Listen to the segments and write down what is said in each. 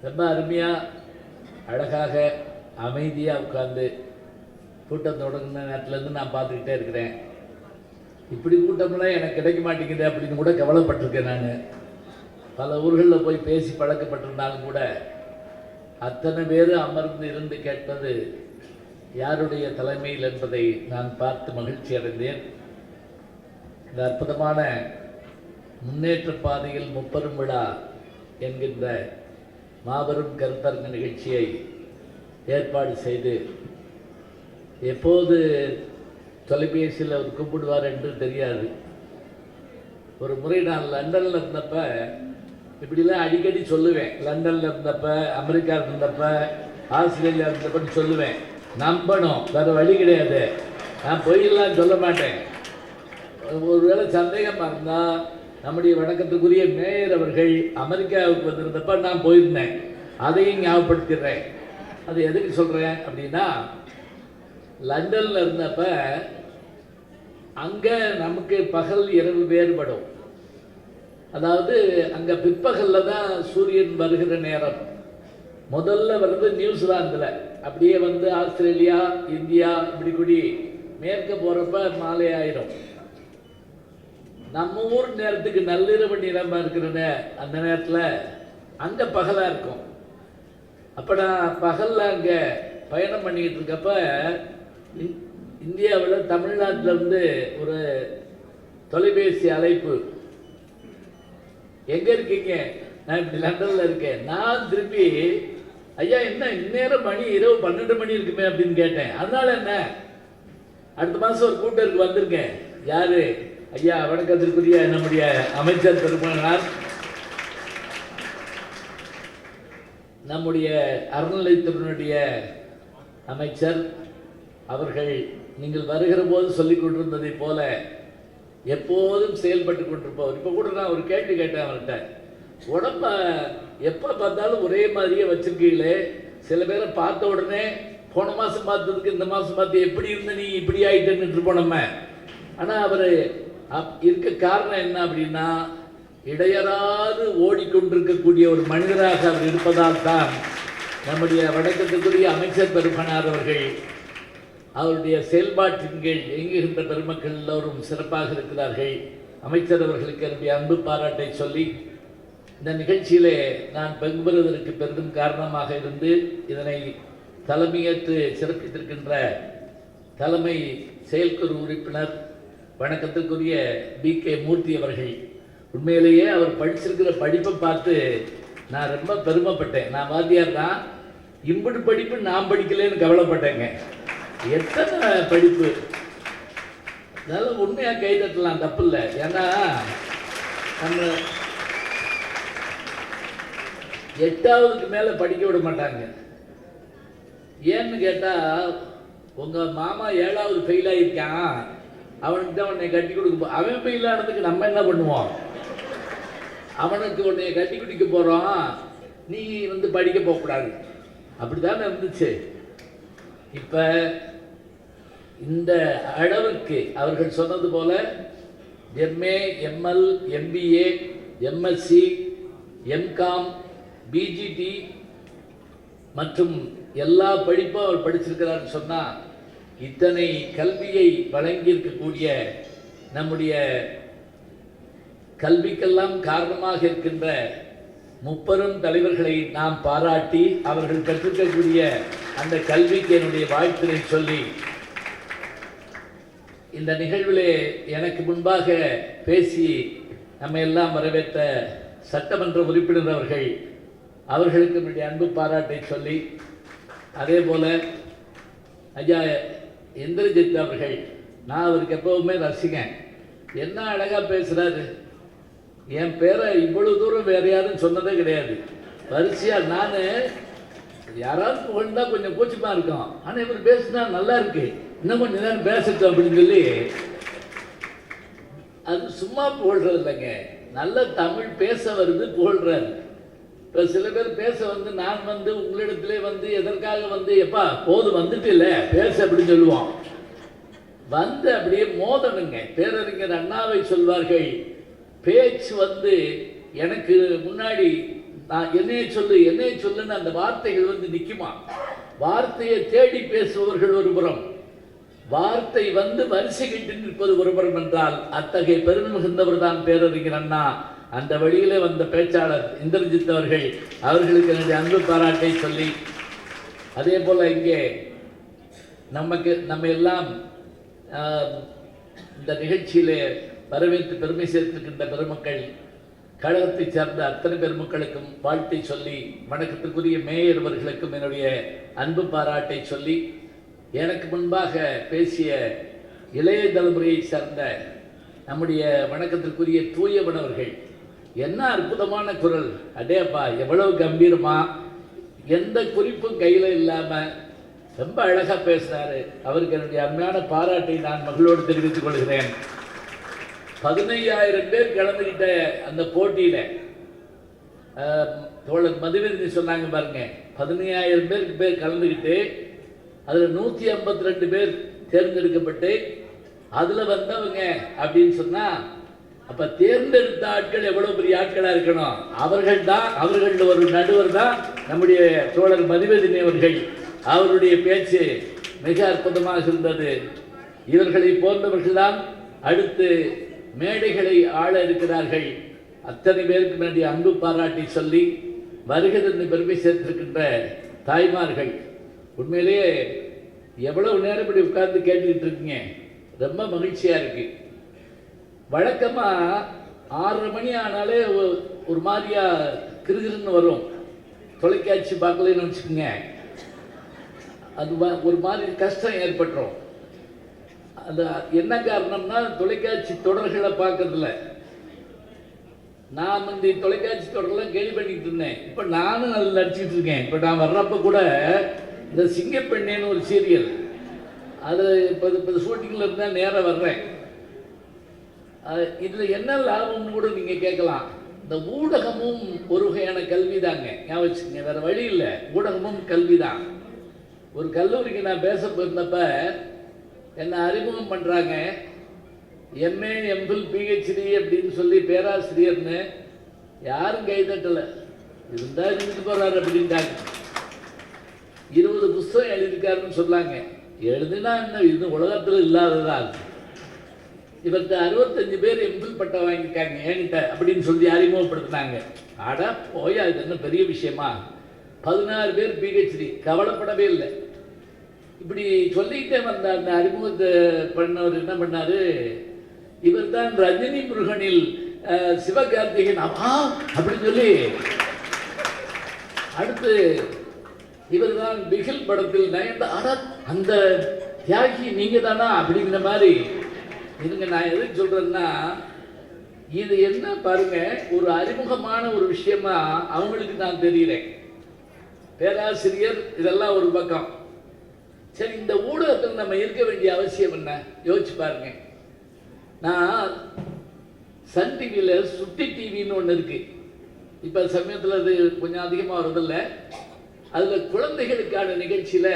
ரொம்ப அருமையாக அழகாக அமைதியாக உட்கார்ந்து கூட்டம் தொடங்கின நேரத்துலேருந்து நான் பார்த்துக்கிட்டே இருக்கிறேன். இப்படி கூட்டம்லாம் எனக்கு கிடைக்க மாட்டேங்குது அப்படின்னு கூட கவலைப்பட்டிருக்கேன். நான் பல ஊர்களில் போய் பேசி பழக்கப்பட்டிருந்தாலும் கூட அத்தனை பேர் அமர்ந்து இருந்து கேட்பது யாருடைய தலைமையில் என்பதை நான் பார்த்து மகிழ்ச்சி அடைந்தேன். இந்த அற்புதமான முன்னேற்ற பாதையில் முப்பெரும் விழா என்கின்ற மாபெரும் கருத்தரங்க நிகழ்ச்சியை ஏற்பாடு செய்து எப்போது தொலைபேசியில் அவர் கூப்பிடுவார் என்று தெரியாது. ஒரு முறை நான் லண்டனில் இருந்தப்ப இப்படிலாம் அடிக்கடி சொல்லுவேன். லண்டனில் இருந்தப்ப, அமெரிக்கா இருந்தப்ப, ஆஸ்திரேலியா இருந்தப்பன்னு சொல்லுவேன். நம்பணும், வேறு வழி கிடையாது. நான் பொய்யெல்லாம் சொல்ல மாட்டேன். ஒருவேளை சந்தேகமாக இருந்தால் நம்முடைய வணக்கத்துக்குரிய மேயர் அவர்கள் அமெரிக்காவுக்கு வந்திருந்தப்ப நான் போயிருந்தேன். அதையும் ஞாபகப்படுத்திடுறேன். அது எதுக்கு சொல்கிறேன் அப்படின்னா, லண்டனில் இருந்தப்ப அங்கே நமக்கு பகல் இரவு வேறுபடும். அதாவது அங்கே பிற்பகலில் தான் சூரியன் வருகிற நேரம். முதல்ல வருது நியூசிலாந்தில், அப்படியே வந்து ஆஸ்திரேலியா, இந்தியா இப்படி கூடி மேற்க போகிறப்ப மாலை ஆயிரும். நம்ம ஊர் நேரத்துக்கு நள்ளிரவு நேரமாக இருக்கிற அந்த நேரத்தில் அங்கே பகலாக இருக்கும். அப்போ நான் பகலில் அங்கே பயணம் பண்ணிக்கிட்டு இருக்கப்ப இந்தியாவில் தமிழ்நாட்டிலேருந்து ஒரு தொலைபேசி அழைப்பு. எங்கே இருக்கீங்க? நான் இப்படி லண்டனில் இருக்கேன். நான் திருப்பி ஐயா என்ன இந்நேரம் மணி இரவு 12 மணி இருக்குமே அப்படின்னு கேட்டேன். அதனால என்ன, அடுத்த மாதம் ஒரு கூட்டருக்கு வந்திருக்கேன். யாரு? ஐயா வணக்கத்திற்குரிய நம்முடைய அமைச்சர் பெருமானார், நம்முடைய அறநிலையத்துறையினுடைய அமைச்சர் அவர்கள் நீங்கள் வருகிற போது சொல்லிக் கொண்டிருந்ததை போல எப்போதும் செயல்பட்டு கொண்டிருப்பவர். இப்போ கூட நான் ஒரு கேள்வி கேட்டேன் அவர்கிட்ட. உடம்ப எப்போ பார்த்தாலும் ஒரே மாதிரியே வச்சிருக்கீங்களே, சில பேரை பார்த்த உடனே போன மாதம் பார்த்ததுக்கு இந்த மாதம் பார்த்து எப்படி இருந்த நீ இப்படி ஆகிட்டேன்னு இருப்போம் நம்ம. ஆனால் அவர் இருக்க காரணம் என்ன அப்படின்னா, இடையறாது ஓடிக்கொண்டிருக்கக்கூடிய ஒரு மனிதராக அவர் இருப்பதால் தான் நம்முடைய வணக்கத்துக்குரிய அமைச்சர் பெருமனார் அவர்கள் அவருடைய செயல்பாட்டின் கீழ் இயங்குகின்ற பெருமக்கள் எல்லோரும் சிறப்பாக இருக்கிறார்கள். அமைச்சர் அவர்களுக்கு என்னுடைய அன்பு பாராட்டை சொல்லி இந்த நிகழ்ச்சியிலே நான் பங்கு பெறுவதற்கு பெரிதும் காரணமாக இருந்து இதனை தலைமையேற்று சிறப்பித்திருக்கின்ற தலைமை செயற்குழு உறுப்பினர் வணக்கத்துக்குரிய BK மூர்த்தி அவர்கள். உண்மையிலேயே அவர் படிச்சிருக்கிற படிப்பை பார்த்து நான் ரொம்ப பெருமைப்பட்டேன். நான் வாத்தியார் தான், இம்புட்டு படிப்பு நான் படிக்கலன்னு கவலைப்பட்டேங்க. எத்தனை படிப்பு! அதனால உண்மையாக கை தட்டலாம், தப்பு இல்லை. ஏன்னா நம்ம 8ஆவதுக்கு மேலே படிக்க விட மாட்டாங்க. ஏன்னு கேட்டால், உங்கள் மாமா 7ஆவது ஃபெயில் ஆகியிருக்கான், அவனுக்கு தான் உன்னை கட்டி கொடுக்க அவன் ஃபெயில் ஆனதுக்கு நம்ம என்ன பண்ணுவோம்? அவனுக்கு உன்னை கட்டி குடிக்க போகிறோம், நீ வந்து படிக்க போகக்கூடாது. அப்படி தானே இருந்துச்சு. இப்போ இந்த அளவுக்கு அவர்கள் சொன்னது போல MA, ML, MBA, MSc, MCom, BGT மற்றும் எல்லா படிப்பும் அவர் படிச்சிருக்கிறார்னு சொன்னால், இத்தனை கல்வியை வழங்கியிருக்கக்கூடிய நம்முடைய கல்விக்கெல்லாம் காரணமாக இருக்கின்ற முப்பெரும் தலைவர்களை நாம் பாராட்டி அவர்கள் கற்றுக்கக்கூடிய அந்த கல்விக்கு என்னுடைய வாழ்த்துரை சொல்லி, இந்த நிகழ்விலே எனக்கு முன்பாக பேசி நம்ம எல்லாம் வரவேற்ற சட்டமன்ற உறுப்பினர் அவர்களுக்கு என்னுடைய அன்பு பாராட்டை சொல்லி, அதே போல் ஐயா இந்திரஜித் அவர்கள், நான் அவருக்கு எப்பவுமே ரசிகன். என்ன அழகாக பேசுகிறாரு. என் பேரை இவ்வளவு தூரம் வேறு யாரும் சொன்னதே கிடையாது. வரிசையாக நான் யாராவது புகழ்ந்தா கொஞ்சம் கூச்சமாக இருக்கும். ஆனால் இவர் பேசுனா நல்லா இருக்கு, இன்னும் கொஞ்சம் நேரம் பேசட்டும் அப்படின்னு சொல்லி, அது சும்மா புகழ்றது இல்லைங்க, நல்ல தமிழ் பேச வருது புகழ்றாரு. இப்போ சில பேர் பேச வந்து நான் வந்து உங்களிடத்திலே வந்து எதற்காக வந்து எப்பா போது வந்துட்டு இல்லை பேச அப்படின்னு சொல்லுவோம். வந்து அப்படியே மோதனுங்க. பேரறிஞர் அண்ணாவை சொல்வார்கள், பேச்சு வந்து எனக்கு முன்னாடி நான் என்னைய சொல்லுன்னு அந்த வார்த்தைகள் வந்து நிற்குமா? வார்த்தையை தேடி பேசுபவர்கள் ஒரு புறம், வார்த்தை வந்து வரிசை கட்டி நிற்பது ஒரு புறம் என்றால் அத்தகைய பெருமை மிகுந்தவர் தான் பேரறிஞர் அண்ணா. அந்த வழியிலே வந்த பேச்சாளர் இந்திரஜித் அவர்களுக்கு என்னுடைய அன்பு பாராட்டை சொல்லி, அதே போல இங்கே நம்ம எல்லாம் இந்த நிகழ்ச்சியிலே வரவேற்று பெருமை சேர்த்திருக்கின்ற பெருமக்கள், கழகத்தை சேர்ந்த அத்தனை பெருமக்களுக்கும் வாழ்த்தை சொல்லி, வணக்கத்திற்குரிய மேயர் அவர்களுக்கும் என்னுடைய அன்பு பாராட்டை சொல்லி, எனக்கு முன்பாக பேசிய இளைய தலைமுறையை சேர்ந்த நம்முடைய வணக்கத்திற்குரிய தூயவனவர்கள், என்ன அற்புதமான குரல், அடேப்பா எவ்வளவு கம்பீரமா, எந்த குறிப்பும் கையில் இல்லாமல் ரொம்ப அழகாக பேசினார். அவருக்கு என்னுடைய அருமையான பாராட்டை நான் மகளோடு தெரிவித்துக் கொள்கிறேன். 15,000 பேர் கலந்துக்கிட்ட அந்த போட்டியில் தோழர் மதுவெந்தி சொன்னாங்க பாருங்க, 15,000 பேர் கலந்துக்கிட்டு அதில் 152 பேர் தேர்ந்தெடுக்கப்பட்டு அதில் வந்தவங்க அப்படின்னு சொன்னால், அப்போ தேர்ந்தெடுத்த ஆட்கள் எவ்வளோ பெரிய ஆட்களாக இருக்கணும். அவர்கள் ஒரு நடுவர் தான் நம்முடைய தோழர் மதுவெதினி அவர்கள். அவருடைய பேச்சு மிக அற்புதமாக இருந்தது. இவர்களை போன்றவர்கள்தான் அடுத்து மேடைகளை ஆள இருக்கிறார்கள். அத்தனை பேருக்கு வேண்டிய அன்பு பாராட்டி சொல்லி, வருகிறது பெருமை சேர்த்திருக்கின்ற தாய்மார்கள், உண்மையிலேயே எவ்வளவு நேரம் இப்படி உட்கார்ந்து கேட்டுக்கிட்டு இருக்கீங்க, ரொம்ப மகிழ்ச்சியா இருக்கு. வழக்கமாக 6:30 மணி ஆனாலே ஒரு மாதிரியா கிருகிருன்னு வரும், தொலைக்காட்சி பார்க்கலன்னு வச்சுக்கோங்க, அது ஒரு மாதிரி கஷ்டம் ஏற்பட்டுரும். அது என்ன காரணம்னா, தொலைக்காட்சி தொடர்களை பார்க்கறதில்ல. நான் இந்த தொலைக்காட்சி தொடரெல்லாம் கேள்வி பண்ணிட்டு இருந்தேன், இப்போ நானும் அதில் நடிச்சிட்டு இருக்கேன். இப்போ நான் வர்றப்ப கூட இந்த சிங்கப்பெண்ணேன்னு ஒரு சீரியல், அது இப்போ ஷூட்டிங்கில் இருந்தால் நேராக வர்றேன். இதில் என்ன லாபம்னு கூட நீங்கள் கேட்கலாம். இந்த ஊடகமும் ஒரு வகையான கல்வி தாங்க, ஞாபகம் வச்சுக்கோங்க, வேறு வழி இல்லை. ஊடகமும் கல்வி தான். ஒரு கல்லூரிக்கு நான் பேச போயிருந்தப்ப என்னை அறிமுகம் பண்ணுறாங்க, எம்ஏ எம்பில் பிஹெச்டி அப்படின்னு சொல்லி பேராசிரியர்னு. யாரும் கைதட்டலை, இருந்தால் இருந்துட்டு போகிறாரு அப்படின்ட்டாங்க. 20 புஸ்தகம் எழுதியிருக்காருன்னு சொன்னாங்க. எழுதுனா என்ன, இது உலகத்தில் இல்லாததான். இவர்கிட்ட 65 பேர் எம்பில் பட்டம் வாங்கியிருக்காங்க என்கிட்ட அப்படின்னு சொல்லி அறிமுகப்படுத்தினாங்க. ஆடா போயா, இது என்ன பெரிய விஷயமா? 16 பேர் பிஹெச்டி, கவலைப்படவே இல்லை. இப்படி சொல்லிக்கிட்டே வந்த அந்த அறிமுகத்தை பண்ணவர் என்ன பண்ணாரு, இவர் தான் ரஜினி முருகனில் சிவகார்த்திகேயன் அப்படின்னு சொல்லி, அடுத்து இவர் தான் பிகில் படத்தில் நயன்தாரா, அந்த தியாகி நீங்க தானா அப்படிங்கிற மாதிரி. இதுங்க நான் எதுக்கு சொல்றேன்னா, இது என்ன பாருங்க, ஒரு அறிமுகமான ஒரு விஷயமா அவங்களுக்கு நான் தெரிகிறேன். பேராசிரியர் இதெல்லாம் ஒரு பக்கம். சரி, இந்த ஊடகத்தில் நம்ம இருக்க வேண்டிய அவசியம் என்ன யோசிச்சு பாருங்க. நான் சன் டிவியில் சுட்டி டிவின்னு ஒன்று இருக்கு, இப்போ சமயத்தில் அது கொஞ்சம் அதிகமாக வருதில்ல. அதில் குழந்தைகளுக்கான நிகழ்ச்சியில்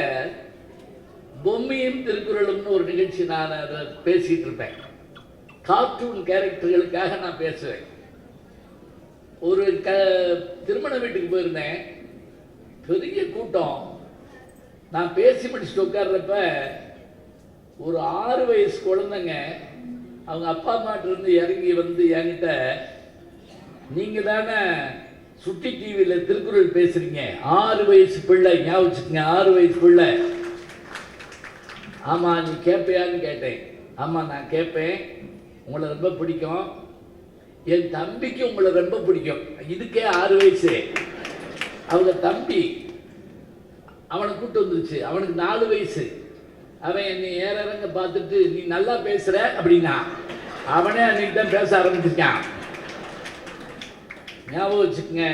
பொம்மையும் திருக்குறளும்னு ஒரு நிகழ்ச்சி நான் அதை பேசிகிட்டு இருப்பேன். கார்ட்டூன் கேரக்டர்களுக்காக நான் பேசுவேன். ஒரு திருமண வீட்டுக்கு போயிருந்தேன், பெரிய கூட்டம். நான் பேசி முடிச்சுட்டு உட்கார்றப்ப ஒரு 6 வயசு குழந்தைங்க அவங்க அப்பா அம்மாட்டிருந்து இறங்கி வந்து என்கிட்ட, நீங்கள் தானே சுட்டி டிவியில் திருக்குறள் பேசுறீங்க, 6 வயசு பிள்ளை, ஞாபகம் வச்சுக்கோங்க, 6 வயசு பிள்ளை. ஆமாம் நீ கேட்பையான்னு கேட்டேன். ஆமாம் நான் கேட்பேன், உங்களை ரொம்ப பிடிக்கும், என் தம்பிக்கு உங்களை ரொம்ப பிடிக்கும். இதுக்கே 6 வயசு. அவங்க தம்பி அவனை கூப்பிட்டு வந்துருச்சு, அவனுக்கு 4 வயசு. அவன் என்னை ஏறங்க பார்த்துட்டு நீ நல்லா பேசுற அப்படின்னா, அவனே அன்னைக்கு தான் பேச ஆரம்பிச்சிருக்கான். ஞாபகம் வச்சுக்கங்க,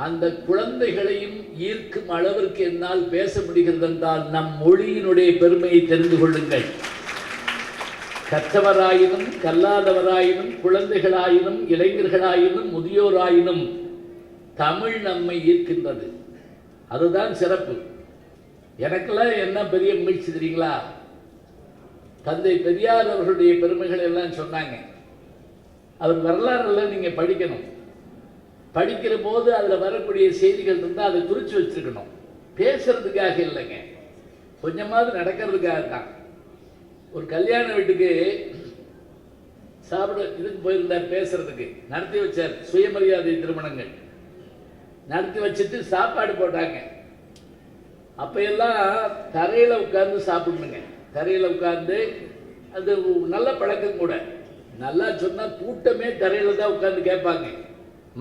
அந்த குழந்தைகளையும் ஈர்க்கும் அளவிற்கு என்னால் பேச முடிகிறது என்றால் நம் மொழியினுடைய பெருமையை தெரிந்து கொள்ளுங்கள். கற்றவராயினும் கல்லாதவராயினும் குழந்தைகளாயினும் இளைஞர்களாயினும் முதியோராயினும் தமிழ் நம்மை ஈர்க்கின்றது. அதுதான் சிறப்பு. எனக்கெல்லாம் என்ன பெரிய முயற்சி தெரியுங்களா, தந்தை பெரியார் அவர்களுடைய பெருமைகள் எல்லாம் சொன்னாங்க. அவர் வரலாறுல நீங்க படிக்கணும். படிக்கிற போது அதில் வரக்கூடிய செய்திகள் இருந்தால் அதை குறித்து வச்சுருக்கணும். பேசுறதுக்காக இல்லைங்க, கொஞ்சமாவது நடக்கிறதுக்காக தான். ஒரு கல்யாண வீட்டுக்கு சாப்பிட இதுக்கு போயிருந்தார், பேசுறதுக்கு நடத்தி வச்சார். சுயமரியாதை திருமணங்கள் நடத்தி வச்சுட்டு சாப்பாடு போட்டாங்க. அப்போ எல்லாம் தரையில் உட்கார்ந்து சாப்பிடணுங்க. தரையில் உட்கார்ந்து, அது நல்ல பழக்கம் கூட. நல்லா சொன்னால் கூட்டமே தரையில் தான் உட்கார்ந்து கேட்பாங்க.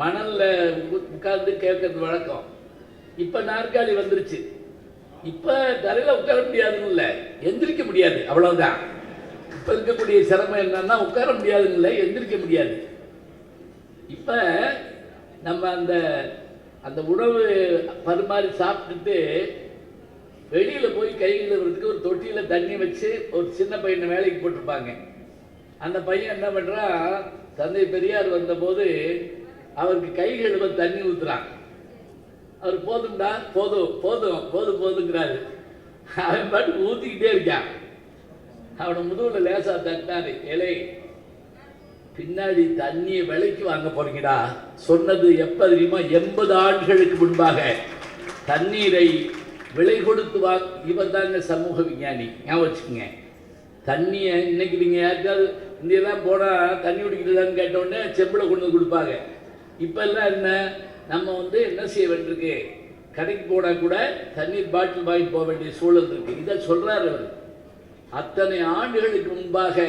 மணலில் உட்கார்ந்து கேட்கறது வழக்கம். இப்போ நாற்காலி வந்துருச்சு. இப்போ தரையில் உட்கார முடியாதுன்னு இல்லை, எந்திரிக்க முடியாது, அவ்வளோதான். இப்போ இருக்கக்கூடிய சிரமம் என்னன்னா உட்கார முடியாதுன்னு இல்லை, எந்திரிக்க முடியாது. இப்போ நம்ம அந்த உணவு பரிமாறி சாப்பிட்டுட்டு வெளியில் போய் கை கழுவுறதுக்கு ஒரு தொட்டியில் தண்ணி வச்சு ஒரு சின்ன பையனை வேலைக்கு போட்டிருப்பாங்க. அந்த பையன் என்ன பண்ணுறான், தந்தை பெரியார் வந்தபோது அவருக்கு கை கழுவ தண்ணி ஊற்றுறான். அவர் போதும்டா, போதும் போதும் போதும் போதுங்கிறாரு. அவன் பாட்டு ஊற்றிக்கிட்டே இருக்கான். அவனை முதுகில் லேசாக தட்டினாரு. ஏலே, பின்னாடி தண்ணியை விலைக்கு வாங்க போறீங்கடா. சொன்னது எப்போ தெரியுமா? 80 ஆண்டுகளுக்கு முன்பாக தண்ணீரை விலை கொடுத்து இவர் தாங்க சமூக விஞ்ஞானி, ஞாபகம் வச்சுக்கோங்க. தண்ணியை இன்னைக்கு நீங்கள் யாருக்காவது இந்தியெல்லாம் போனால் தண்ணி குடிக்கிறதான்னு கேட்டோடனே செம்பில் கொண்டு வந்து கொடுப்பாங்க. இப்போல்லாம் என்ன, நம்ம என்ன செய்ய வேண்டியிருக்கு, கடைக்கு போனால் கூட தண்ணீர் பாட்டில் வாங்கி போக வேண்டிய சூழல் இருக்குது. இதை சொல்கிறார் அவர். அத்தனை ஆண்டுகளுக்கு முன்பாக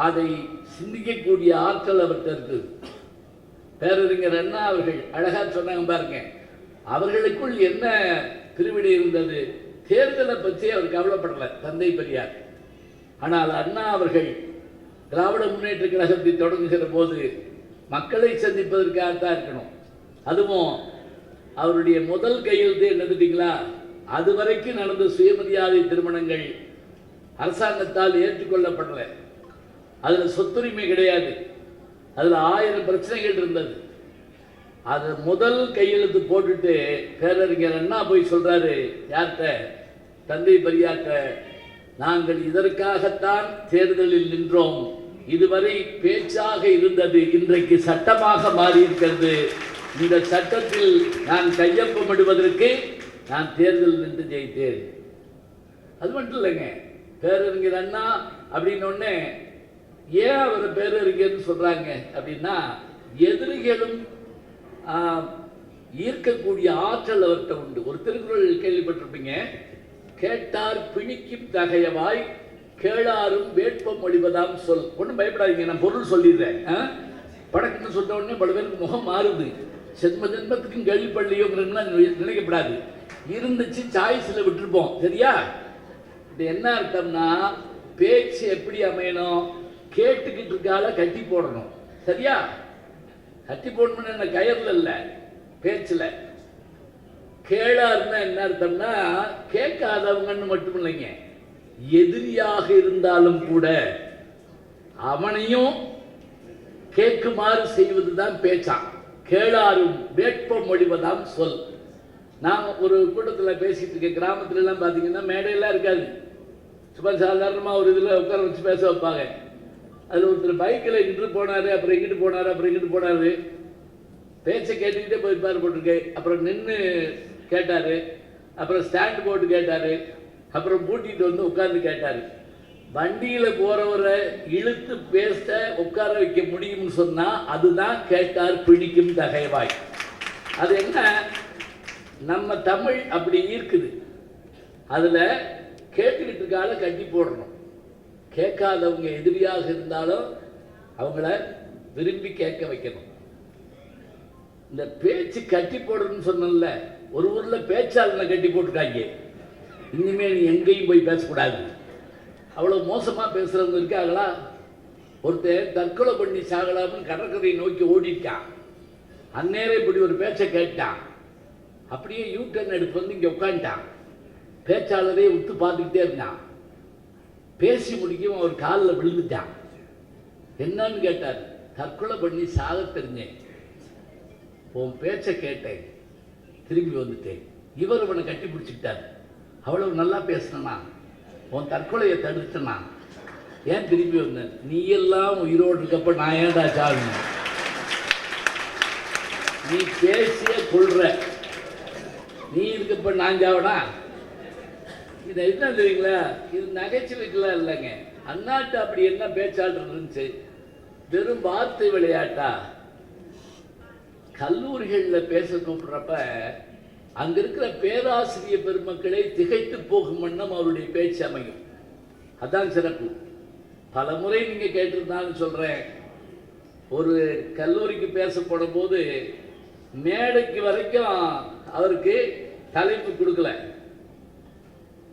அதை சிந்திக்கக்கூடிய ஆற்றல் அவர்கிட்ட இருக்குது. பேரறிஞர் அண்ணா அவர்கள் அழகாக சொன்னாங்க பாருங்க. அவர்களுக்குள் என்ன திருவிடை இருந்தது, தேர்தலை பற்றி அவர் கவலைப்படலை தந்தை பெரியார். ஆனால் அண்ணா அவர்கள் திராவிட முன்னேற்ற கழகத்தை தொடங்குகிற போது மக்களை சந்திப்பதற்காகத்தான் இருக்கணும். அதுவும் அவருடைய முதல் கையெழுத்து என்னதுங்களா, அது வரைக்கும் நடந்த சுயமரியாதை திருமணங்கள் அரசாங்கத்தால் ஏற்றுக்கொள்ளப்படலை. அதில் சொத்துரிமை கிடையாது, அதில் 1000 பிரச்சனைகள் இருந்தது. அது முதல் கையெழுத்து போட்டுட்டு பேரறிஞர் அண்ணா போய் சொல்றாரு யார்கிட்ட, தந்தை பெரியார்கிட்ட, நாங்கள் இதற்காகத்தான் தேர்தலில் நின்றோம். இதுவரை பேச்சாக இருந்தது இன்றைக்கு சட்டமாக மாறியிருக்கிறது. இந்த சட்டத்தில் நான் கையொப்பமிடுவதற்கு நான் தேர்தல் நின்று ஜெயித்தேன். அது மட்டும் இல்லைங்க, பேரறிஞர் அண்ணா அப்படின்னொன்னே ஏன் அவர் பேரறிஞர்னு சொல்றாங்க அப்படின்னா, எதிரிகளும் ஈர்க்கக்கூடிய ஆற்றல் அவர்கிட்ட உண்டு. ஒரு திருக்குறள் கேள்விப்பட்டிருப்பீங்க, கேட்டார் பிணிக்கும் தகையவாய் கேளாரும் வேட்பம் ஒழிவதாம் சொல். ஒன்றும் பயப்படாதீங்க, நான் பொருள் சொல்லிடுறேன். படக்குன்னு சொன்ன உடனே பல பேருக்கு முகம் மாறுது. ஜென்மத்துக்கும் கேள்விப்படலையோங்கிறதுனா நினைக்கப்படாது. இருந்துச்சு, சாய்ஸில் விட்டுருப்போம். சரியா? இது என்ன அர்த்தம்னா, பேச்சு எப்படி அமையணும், கேட்டுக்கிட்டு இருக்கால கட்டி போடணும். சரியா? கட்டி போடணும்னு என்ன கயர்ல இல்லை, பேச்சில். கேளாருன்னா என்ன அர்த்தம்னா, கேட்காதவங்கன்னு மட்டும் இல்லைங்க, எதிரியாக இருந்தாலும் கூட அவனையும் கேட்குமாறு செய்வதுதான் பேச்சான். கேளாரும் வேட்பம் மொழிவதாம் சொல். நான் ஒரு கூட்டத்தில் பேசிட்டு இருக்கேன். கிராமத்துல எல்லாம் பார்த்தீங்கன்னா மேடையெல்லாம் இருக்காது, சும்மா சாதாரணமாக ஒரு இதில் உட்கார வச்சு பேச வைப்பாங்க. அதில் ஒருத்தர் பைக்கில் இங்கிட்டு போனார், அப்புறம் இங்கிட்டு போனார், அப்புறம் இங்கிட்டு போனார். பேச்சை கேட்டுக்கிட்டே போயிருப்பார் போட்டிருக்கு. அப்புறம் நின்று கேட்டார், அப்புறம் ஸ்டாண்டு போட்டு கேட்டார், அப்புறம் பூட்டிட்டு வந்து உட்கார்ந்து கேட்டார். வண்டியில் போகிறவரை இழுத்து பேச உட்கார வைக்க முடியும்னு சொன்னால் அதுதான் கேட்டார் பிடிக்கும் தகைவாய். அது என்ன, நம்ம தமிழ் அப்படி இருக்குது. அதில் கேட்டுக்கிட்டு இருக்கால கட்டி போடணும். கேட்காதவங்க எதிரியாக இருந்தாலும் அவங்கள விரும்பி கேட்க வைக்கணும். இந்த பேச்சு கட்டி போடுறதுன்னு சொன்னல, ஒரு ஊரில் பேச்சாளனை கட்டி போட்டுருக்காங்க. இனிமேல் நீ எங்கேயும் போய் பேசக்கூடாது, அவ்வளோ மோசமாக பேசுகிறவங்க இருக்காங்களா? ஒருத்தர் தற்கொலை பண்ணி சாகலாம்னு கடற்கரையை நோக்கி ஓடிட்டான். அந்நேரம் இப்படி ஒரு பேச்சை கேட்டான். அப்படியே யூட்டர்ன் எடுத்து வந்து இங்கே உட்காந்துட்டான். பேச்சாளரே உத்து பார்த்துக்கிட்டே இருந்தான். பேசி முடிக்கவும் அவர் காலில் விழுந்துட்டான். என்னன்னு கேட்டார். தற்கொலை பண்ணி சாக தெரிஞ்சேன், உன் பேச்சை கேட்டேன், திரும்பி வந்துட்டேன். இவர் இவனை கட்டி பிடிச்சிக்கிட்டார். அவ்வளவு நல்லா பேசினா, உன் தற்கொலையை தடுத்தனா, ஏன் திரும்பி வந்தேன்? நீ எல்லாம் உயிரோடு இருக்கப்ப நான் ஏன்டா சாவினேன்? நீ பேசிய கொள்ற, நீ இருக்கப்ப நான் சாவனா? இது என்ன தெரியுங்களா? இது நகைச்சுவைக்கெல்லாம் இல்லைங்க. அந்நாட்டு அப்படி என்ன பேச்சாளர் இருந்துச்சு? வெறும் வார்த்தை விளையாட்டா? கல்லூரிகளில் பேச கூப்பிடுறப்ப அங்க இருக்கிற பேராசிரியர் பெருமக்களை திகைத்து போகும் வண்ணம் அவருடைய பேச்சு அமையும். அதான் சிறப்பு. பல முறை நீங்க கேட்டிருந்தாலும் சொல்றேன், ஒரு கல்லூரிக்கு பேச போடும் போது மேடைக்கு வரைக்கும் அவருக்கு தலைப்பு கொடுக்கல.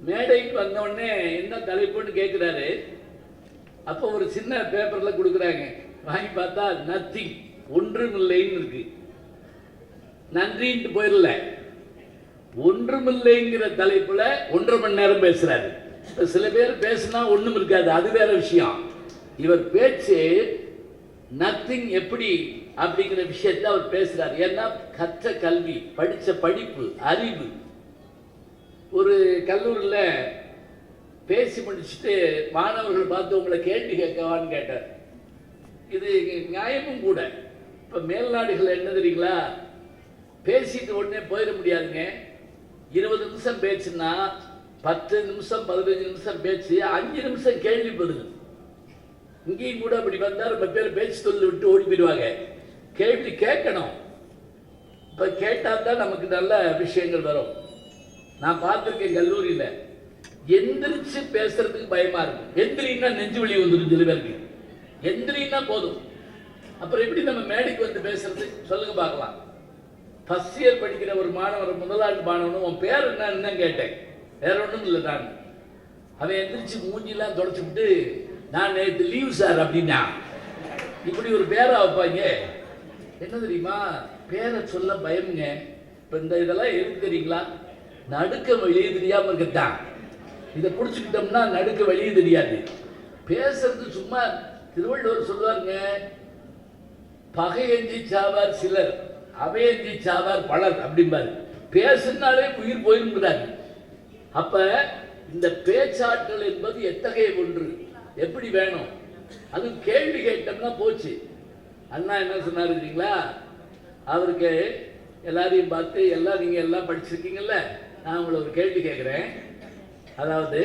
மேடைக்கு வந்த உடனே என்ன தலைப்புன்னு கேட்கிறாரு. அப்போ ஒரு சின்ன பேப்பர்ல கொடுக்குறாங்க. வாங்கி பார்த்தா நத்திங், ஒன்றுமில்லைன்னு இருக்கு. நன்றின்ட்டு போயிடல, ஒன்றுமில்லைங்கிற தலைப்புல 1.5 மணி நேரம் பேசுறாரு. சில பேர் பேசுனா ஒண்ணும் இருக்காது, அது வேற விஷயம். இவர் பேச்சு நத்திங் எப்படி அப்படிங்கிற விஷயத்தை அவர் பேசுறாரு. ஏன்னா கற்ற கல்வி, படிச்ச படிப்பு, அறிவு. ஒரு கல்லூரியில் பேசி முடிச்சுட்டு மாணவர்கள் பார்த்து உங்களை கேள்வி கேட்கவான்னு கேட்டார். இது நியாயமும் கூட. இப்போ மேல்நாடுகள் என்ன தெரியுங்களா, பேசிட்டு உடனே போயிட முடியாதுங்க. 20 நிமிஷம் பேச்சுன்னா 10 நிமிஷம் 15 நிமிஷம் பேச்சு, 5 நிமிஷம் கேள்வி பதில். இங்கேயும் கூட அப்படி வந்தால் ரொம்ப பேர் பேச்சு சொல்லி விட்டு ஓடி போயிடுவாங்க. கேள்வி கேட்கணும். இப்போ கேட்டால் தான் நமக்கு நல்ல விஷயங்கள் வரும். நான் பார்த்துருக்கேன் கல்லூரியில் எந்திரிச்சு பேசுறதுக்கு பயமா இருக்கும். எந்திரின்னா நெஞ்சு வலி வந்துடும் சில பேருக்கு. எந்திரின்னா போதும். அப்புறம் எப்படி நம்ம மேடைக்கு வந்து பேசுறது சொல்லுங்க பார்க்கலாம். ஃபர்ஸ்ட் இயர் படிக்கிற ஒரு மாணவர், முதலாண்டு மாணவனும், உன் பேர் என்னன்னு கேட்டேன். வேற ஒன்றும் இல்லை நான். அவன் எந்திரிச்சு மூஞ்சிலாம் தொடச்சு விட்டு, நான் நேற்று லீவ் சார் அப்படின்னா. இப்படி ஒரு பேரை வைப்பாங்க. என்ன தெரியுமா, பேரை சொல்ல பயமுங்க. இப்போ இந்த இதெல்லாம் எதுக்கு தெரியுங்களா? நடுக்க வெளியே தெரியாமல் இருக்கத்தான். இதை பிடிச்சிக்கிட்டோம்னா நடுக்க வெளியே தெரியாது. பேசுறது சும்மா. திருவள்ளுவர் சொல்லுவாருங்க, பகையஞ்சி சாவார் சிலர், அவையஞ்சி சாவார் பலர் அப்படிம்பாரு. பேசுனாலே உயிர் போயிருக்கிறாரு. அப்ப இந்த பேச்சாற்றல் என்பது எத்தகைய ஒன்று, எப்படி வேணும்? அது கேள்வி கேட்டோம்னா போச்சு. அண்ணா என்ன சொன்னாரு தெரியுங்களா? அவருக்கு எல்லாரையும் பார்த்து, எல்லாம் நீங்க எல்லாம் படிச்சிருக்கீங்கல்ல, நான் உங்களை ஒரு கேள்வி கேட்கிறேன். அதாவது